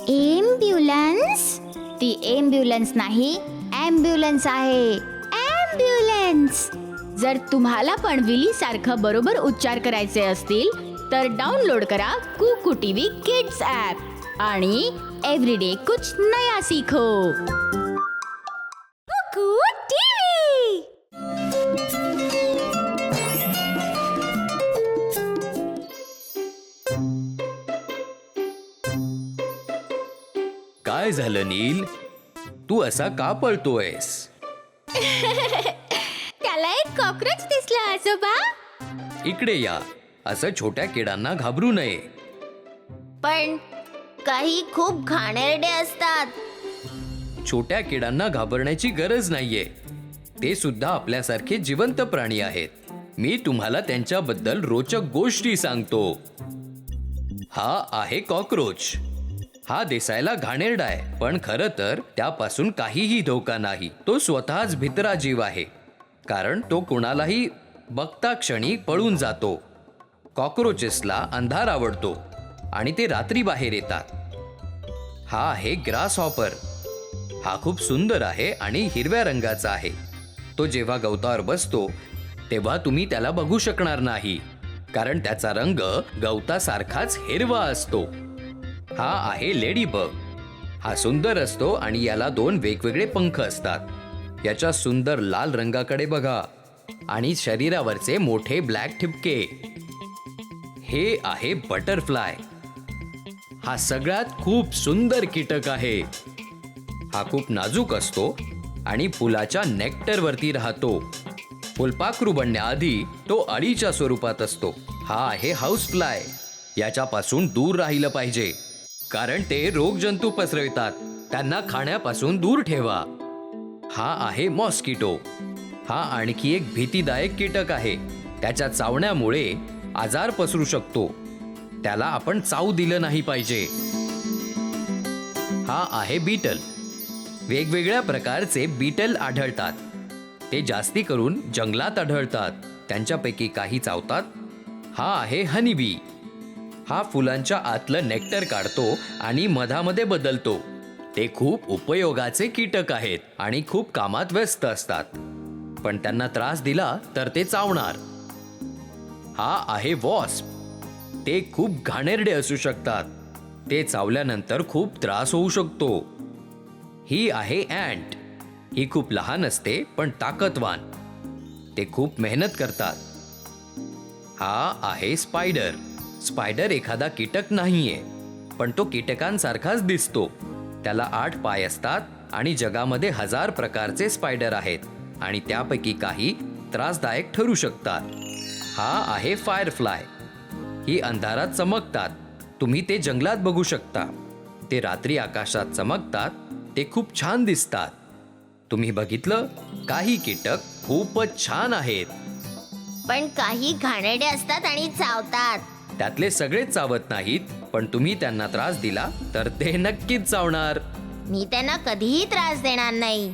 Ambulance? ती ambulance नाही, ambulance आहे. ॲम्ब्युलन्स. जर तुम्हाला पण विली सारखं बरोबर उच्चार करायचे असतील तर डाउनलोड करा कुकू टीव्ही किड्स ॲप आणि एव्हरीडे कुछ नया सीखो. कुकू टीव्ही. काय झालं नील? तू असा का पळतोयस? त्याला एक कॉकरोच दिसला आजोबा. इकडे या. असं छोट्या किडांना घाबरू नये. पण काही खूप घाणेरडे असतात. छोट्या किडांना घाबरण्याची गरज नाहीये. ते सुद्धा आपल्यासारखे जिवंत प्राणी आहेत. मी तुम्हाला त्यांच्याबद्दल रोचक गोष्टी सांगतो. हा आहे कॉकरोच. हा दिसायला घाणेरडा आहे, पण खरं तर त्यापासून काहीही धोका नाही. तो स्वतःच भित्रा जीव आहे, कारण तो कुणालाही बघता क्षणी पळून जातो. कॉकरोचेसला अंधार आवडतो आणि ते रात्री बाहेर येतात. हा आहे ग्रासहॉपर. हा खूप सुंदर आहे आणि हिरव्या रंगाचा आहे. तो जेव्हा गवतावर बसतो तेव्हा तुम्ही त्याला बघू शकणार नाही, कारण त्याचा रंग गवतासारखाच हिरवा असतो. हा आहे लेडीबग. हा सुंदर असतो आणि याला 2 वेगवेगळे पंख असतात. याच्या सुंदर लाल रंगाकडे बघा आणि शरीरावरचे मोठे ब्लॅक ठिपके. हे आहे बटरफ्लाय. हा सगळ्यात खूप सुंदर कीटक आहे. हा खूप नाजूक असतो आणि फुलाच्या नेक्टरवरती राहतो. फुलपाखरू बनण्याआधी तो अळीच्या स्वरूपात असतो. हा आहे हाऊसफ्लाय. याच्यापासून दूर राहिलं पाहिजे, कारण ते रोगजंतू पसरवितात. त्यांना खाण्यापासून दूर ठेवा. हा आहे मॉस्किटो. हा आणखी एक भीतीदायक कीटक आहे. त्याच्या चावण्यामुळे आजार पसरू शकतो. त्याला आपण चावू दिलं नाही पाहिजे. हा आहे बीटल. वेगवेगळ्या प्रकारचे बीटल आढळतात. ते जास्ती करून जंगलात आढळतात. त्यांच्यापैकी काही चावतात. हा आहे हनीबी. हा फुलांच्या आतलं नेक्टर काढतो आणि मधामध्ये बदलतो. ते खूप उपयोगाचे कीटक आहेत आणि खूप कामात व्यस्त असतात, पण त्यांना त्रास दिला तर ते चावणार. हा आहे वॉस्प. ते खूप घाणेरडे असू शकतात. ते चावल्यानंतर खूप त्रास होऊ शकतो. ही आहे अँट. ही खूप लहान असते पण ताकदवान. ते खूप मेहनत करतात. हा आहे स्पायडर. स्पायडर एखादा कीटक नाहीये, पण तो कीटकांसारखाच दिसतो. त्याला 8 पाय असतात आणि जगामध्ये 1000 प्रकारचे स्पायडर आहेत आणि त्यापैकी काही त्रासदायक ठरू शकतात. हा आहे फायरफ्लाय. ही अंधारात चमकतात. तुम्ही ते जंगलात बघू शकता. ते रात्री आकाशात चमकतात. ते खूप छान दिसतात. तुम्ही बघितलं, काही कीटक खूपच छान आहेत. पण काही घाणेरडे असतात आणि चावतात. त्यातले सगळेच चावत नाहीत, पण तुम्ही त्यांना त्रास दिला तर ते नक्कीच चावणार. मी त्यांना कधीही त्रास देणार नाही.